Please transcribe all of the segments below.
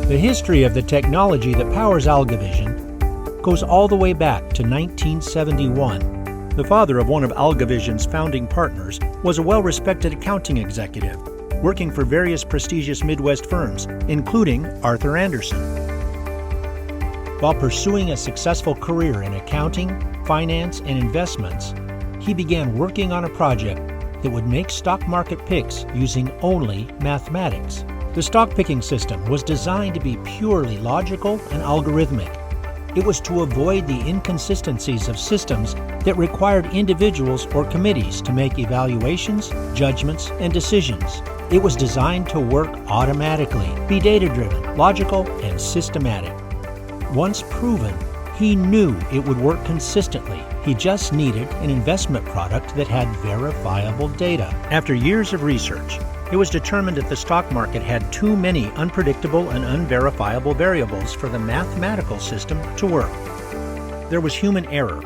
The history of the technology that powers AlgaVision goes all the way back to 1971. The father of one of AlgaVision's founding partners was a well-respected accounting executive, working for various prestigious Midwest firms, including Arthur Andersen. While pursuing a successful career in accounting, finance, and investments, he began working on a project that would make stock market picks using only mathematics. The stock picking system was designed to be purely logical and algorithmic. It was to avoid the inconsistencies of systems that required individuals or committees to make evaluations, judgments, and decisions. It was designed to work automatically, be data-driven, logical, and systematic. Once proven, he knew it would work consistently. He just needed an investment product that had verifiable data. After years of research, it was determined that the stock market had too many unpredictable and unverifiable variables for the mathematical system to work. There was human error,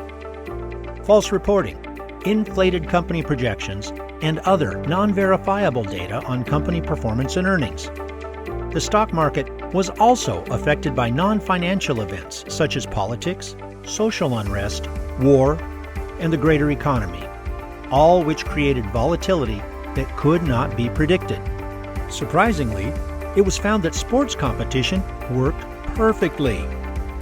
false reporting, inflated company projections, and other non-verifiable data on company performance and earnings. The stock market was also affected by non-financial events such as politics, social unrest, war, and the greater economy, all which created volatility that could not be predicted. Surprisingly, it was found that sports competition worked perfectly.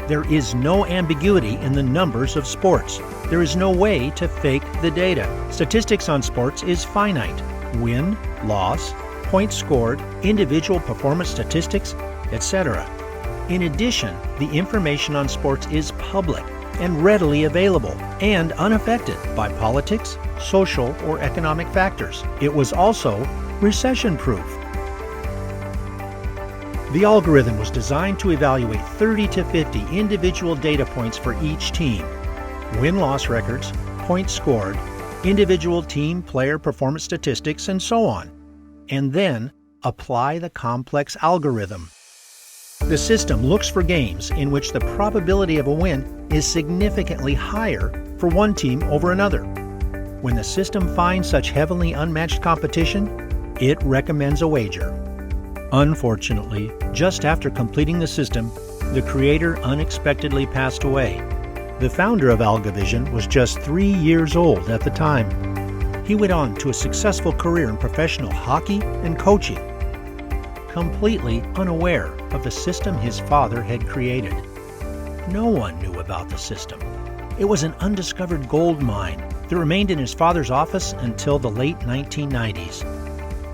There is no ambiguity in the numbers of sports. There is no way to fake the data. Statistics on sports is finite. Win, loss, points scored, individual performance statistics, etc. In addition, the information on sports is public and readily available and unaffected by politics, social, or economic factors. It was also recession-proof. The algorithm was designed to evaluate 30 to 50 individual data points for each team: win-loss records, points scored, individual team player performance statistics, and so on, and then apply the complex algorithm. The system looks for games in which the probability of a win is significantly higher for one team over another. When the system finds such heavily unmatched competition, it recommends a wager. Unfortunately, just after completing the system, the creator unexpectedly passed away. The founder of AlgaVision was just 3 years old at the time. He went on to a successful career in professional hockey and coaching, completely unaware of the system his father had created. No one knew about the system. It was an undiscovered gold mine that remained in his father's office until the late 1990s.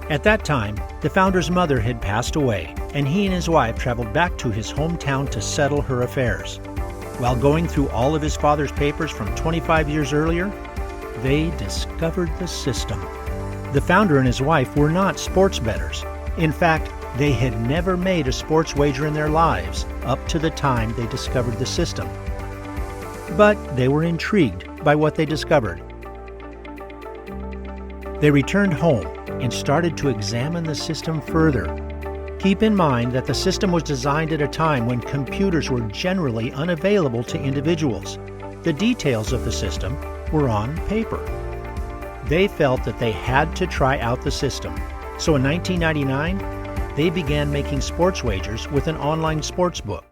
At that time, the founder's mother had passed away, and he and his wife traveled back to his hometown to settle her affairs. While going through all of his father's papers from 25 years earlier, they discovered the system. The founder and his wife were not sports bettors. In fact, they had never made a sports wager in their lives up to the time they discovered the system. But they were intrigued by what they discovered. They returned home and started to examine the system further. Keep in mind that the system was designed at a time when computers were generally unavailable to individuals. The details of the system were on paper. They felt that they had to try out the system. So in 1999, they began making sports wagers with an online sports book.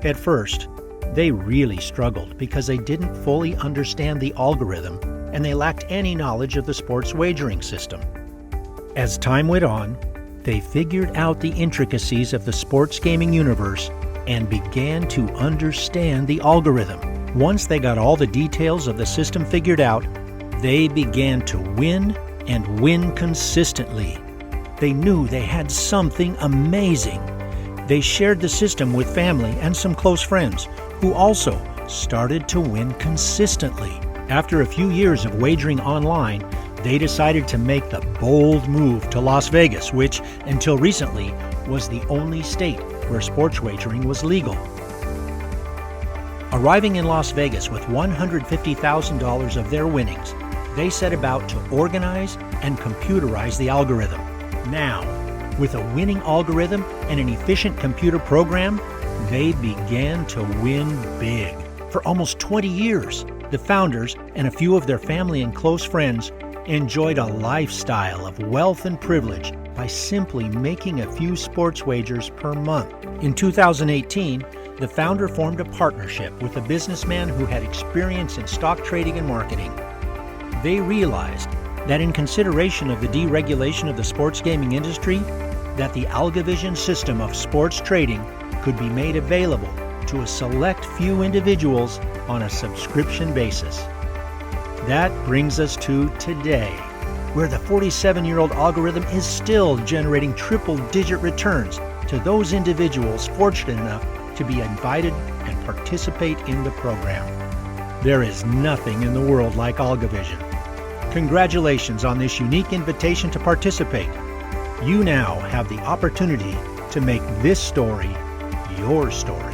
At first, they really struggled because they didn't fully understand the algorithm and they lacked any knowledge of the sports wagering system. As time went on, they figured out the intricacies of the sports gaming universe and began to understand the algorithm. Once they got all the details of the system figured out, they began to win and win consistently. They knew they had something amazing. They shared the system with family and some close friends who also started to win consistently. After a few years of wagering online, they decided to make the bold move to Las Vegas, which, until recently, was the only state where sports wagering was legal. Arriving in Las Vegas with $150,000 of their winnings, they set about to organize and computerize the algorithm. Now, with a winning algorithm and an efficient computer program, they began to win big. For almost 20 years, the founders and a few of their family and close friends enjoyed a lifestyle of wealth and privilege by simply making a few sports wagers per month. In 2018, the founder formed a partnership with a businessman who had experience in stock trading and marketing. They realized that in consideration of the deregulation of the sports gaming industry, that the AlgaVision system of sports trading could be made available to a select few individuals on a subscription basis. That brings us to today, where the 47-year-old algorithm is still generating triple-digit returns to those individuals fortunate enough to be invited and participate in the program. There is nothing in the world like AlgaVision. Congratulations on this unique invitation to participate. You now have the opportunity to make this story your story.